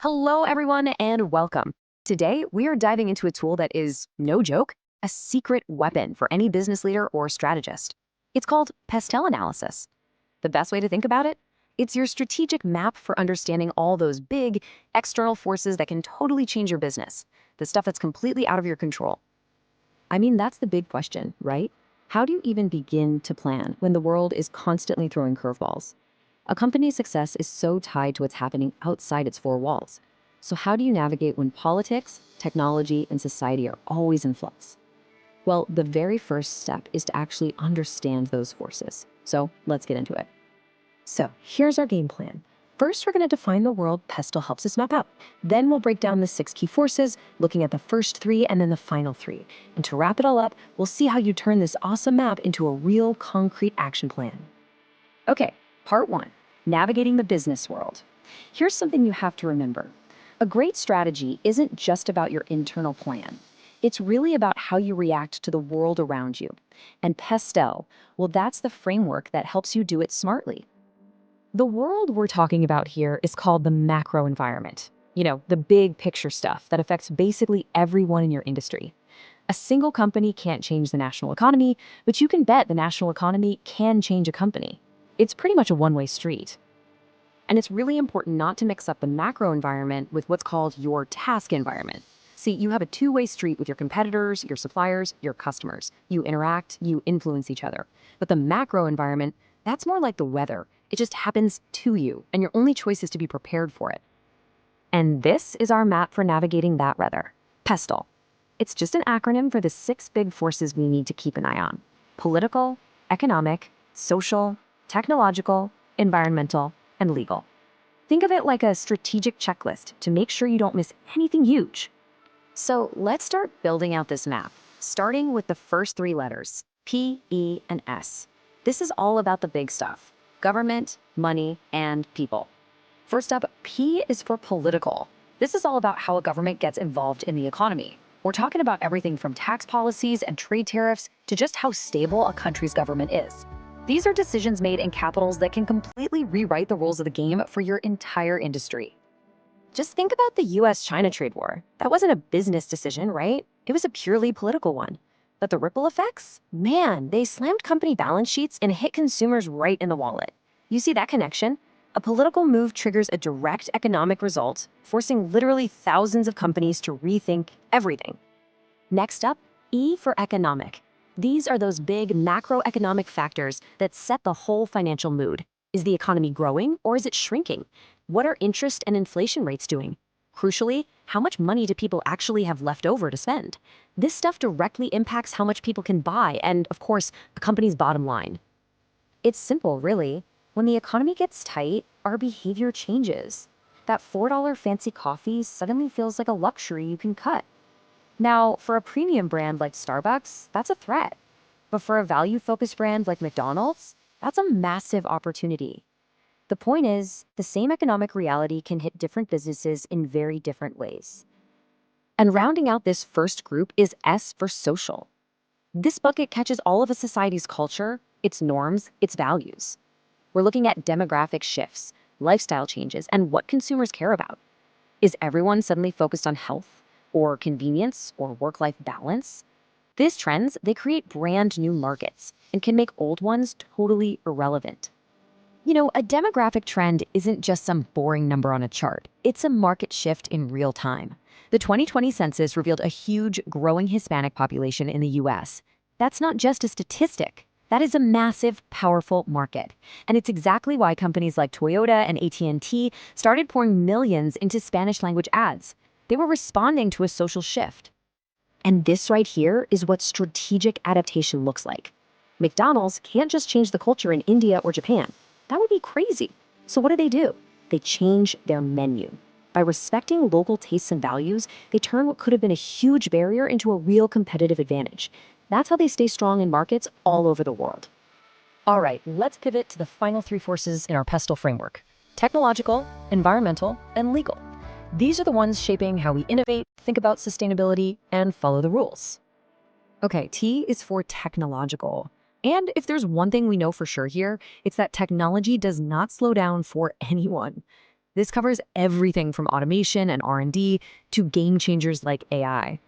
Hello, everyone, and welcome. Today, we are diving into a tool that is, no joke, a secret weapon for any business leader or strategist. It's called PESTEL Analysis. The best way to think about it? It's your strategic map for understanding all those big external forces that can totally change your business, the stuff that's completely out of your control. I mean, that's the big question, right? How do you even begin to plan when the world is constantly throwing curveballs? A company's success is so tied to what's happening outside its four walls. So how do you navigate when politics, technology, and society are always in flux? Well, the very first step is to actually understand those forces. So let's get into it. So here's our game plan. First, we're going to define the world PESTLE helps us map out. Then we'll break down the 6 key forces, looking at the first 3 and then the final 3. And to wrap it all up, we'll see how you turn this awesome map into a real concrete action plan. Okay, part 1, navigating the business world. Here's something you have to remember. A great strategy isn't just about your internal plan. It's really about how you react to the world around you. And PESTEL, well, that's the framework that helps you do it smartly. The world we're talking about here is called the macro environment. You know, the big picture stuff that affects basically everyone in your industry. A single company can't change the national economy, but you can bet the national economy can change a company. It's pretty much a one-way street. And it's really important not to mix up the macro environment with what's called your task environment. See, you have a two-way street with your competitors, your suppliers, your customers. You interact, you influence each other. But the macro environment, that's more like the weather. It just happens to you, and your only choice is to be prepared for it. And this is our map for navigating that weather. PESTLE. It's just an acronym for the 6 big forces we need to keep an eye on: political, economic, social, technological, environmental, and legal. Think of it like a strategic checklist to make sure you don't miss anything huge. So let's start building out this map, starting with the first 3 letters, P, E, and S. This is all about the big stuff: government, money, and people. First up, P is for political. This is all about how a government gets involved in the economy. We're talking about everything from tax policies and trade tariffs to just how stable a country's government is. These are decisions made in capitals that can completely rewrite the rules of the game for your entire industry. Just think about the US-China trade war. That wasn't a business decision, right? It was a purely political one. But the ripple effects? Man, they slammed company balance sheets and hit consumers right in the wallet. You see that connection? A political move triggers a direct economic result, forcing literally thousands of companies to rethink everything. Next up, E for economic. These are those big macroeconomic factors that set the whole financial mood. Is the economy growing or is it shrinking? What are interest and inflation rates doing? Crucially, how much money do people actually have left over to spend? This stuff directly impacts how much people can buy and, of course, a company's bottom line. It's simple, really. When the economy gets tight, our behavior changes. That $4 fancy coffee suddenly feels like a luxury you can cut. Now, for a premium brand like Starbucks, that's a threat. But for a value-focused brand like McDonald's, that's a massive opportunity. The point is, the same economic reality can hit different businesses in very different ways. And rounding out this first group is S for social. This bucket catches all of a society's culture, its norms, its values. We're looking at demographic shifts, lifestyle changes, and what consumers care about. Is everyone suddenly focused on health, or convenience, or work-life balance? These trends, they create brand new markets and can make old ones totally irrelevant. You know, a demographic trend isn't just some boring number on a chart. It's a market shift in real time. The 2020 census revealed a huge, growing Hispanic population in the US. That's not just a statistic. That is a massive, powerful market. And it's exactly why companies like Toyota and AT&T started pouring millions into Spanish language ads. They were responding to a social shift. And this right here is what strategic adaptation looks like. McDonald's can't just change the culture in India or Japan. That would be crazy. So what do? They change their menu. By respecting local tastes and values, they turn what could have been a huge barrier into a real competitive advantage. That's how they stay strong in markets all over the world. All right, let's pivot to the final 3 forces in our PESTLE framework: technological, environmental, and legal. These are the ones shaping how we innovate, think about sustainability, and follow the rules. Okay, T is for technological. And if there's one thing we know for sure here, it's that technology does not slow down for anyone. This covers everything from automation and R&D to game changers like AI.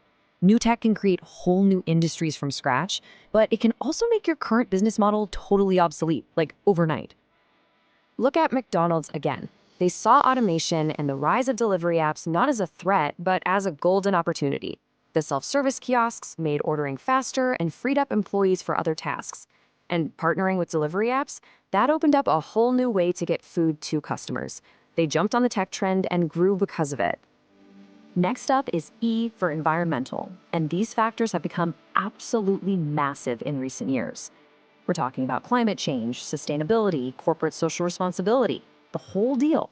New tech can create whole new industries from scratch, but it can also make your current business model totally obsolete, like overnight. Look at McDonald's again. They saw automation and the rise of delivery apps not as a threat, but as a golden opportunity. The self-service kiosks made ordering faster and freed up employees for other tasks. And partnering with delivery apps, that opened up a whole new way to get food to customers. They jumped on the tech trend and grew because of it. Next up is E for environmental, and these factors have become absolutely massive in recent years. We're talking about climate change, sustainability, corporate social responsibility, the whole deal.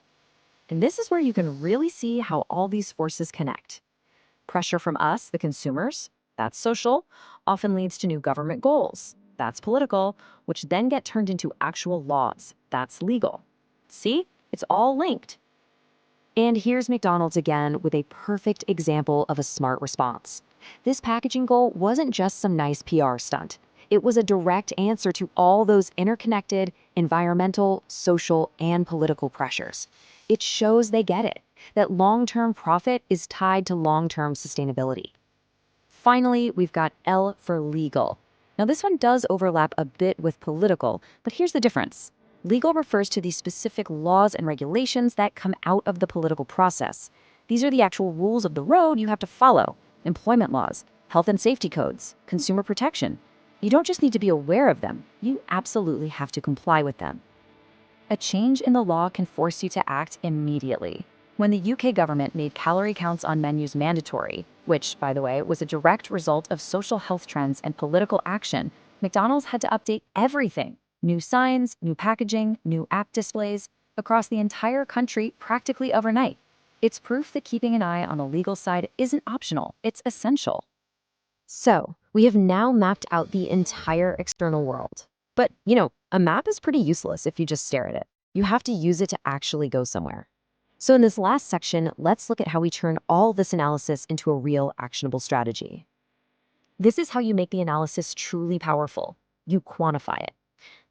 And this is where you can really see how all these forces connect. Pressure from us, the consumers, that's social, often leads to new government goals. That's political, which then get turned into actual laws. That's legal. See? It's all linked. And here's McDonald's again with a perfect example of a smart response. This packaging goal wasn't just some nice PR stunt. It was a direct answer to all those interconnected environmental, social, and political pressures. It shows they get it, that long-term profit is tied to long-term sustainability. Finally, we've got L for legal. Now, this one does overlap a bit with political, but here's the difference. Legal refers to the specific laws and regulations that come out of the political process. These are the actual rules of the road you have to follow: employment laws, health and safety codes, consumer protection. You don't just need to be aware of them, you absolutely have to comply with them. A change in the law can force you to act immediately. When the UK government made calorie counts on menus mandatory, which, by the way, was a direct result of social health trends and political action, McDonald's had to update everything. New signs, new packaging, new app displays, across the entire country practically overnight. It's proof that keeping an eye on the legal side isn't optional, it's essential. So, we have now mapped out the entire external world. But, a map is pretty useless if you just stare at it. You have to use it to actually go somewhere. So in this last section, let's look at how we turn all this analysis into a real actionable strategy. This is how you make the analysis truly powerful. You quantify it.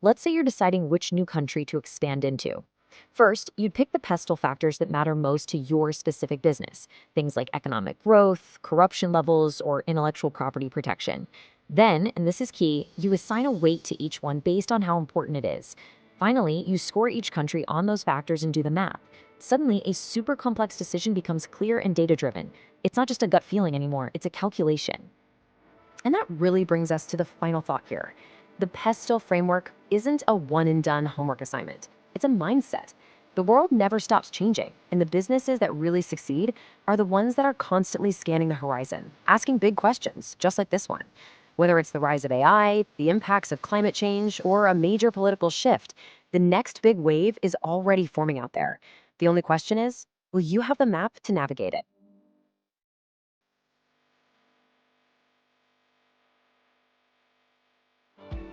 Let's say you're deciding which new country to expand into. First, you'd pick the PESTLE factors that matter most to your specific business, things like economic growth, corruption levels, or intellectual property protection. Then, and this is key, you assign a weight to each one based on how important it is. Finally, you score each country on those factors and do the math. Suddenly, a super complex decision becomes clear and data-driven. It's not just a gut feeling anymore, it's a calculation. And that really brings us to the final thought here. The PESTLE framework isn't a one-and-done homework assignment. It's a mindset. The world never stops changing, and the businesses that really succeed are the ones that are constantly scanning the horizon, asking big questions, just like this one. Whether it's the rise of AI, the impacts of climate change, or a major political shift, the next big wave is already forming out there. The only question is, will you have the map to navigate it?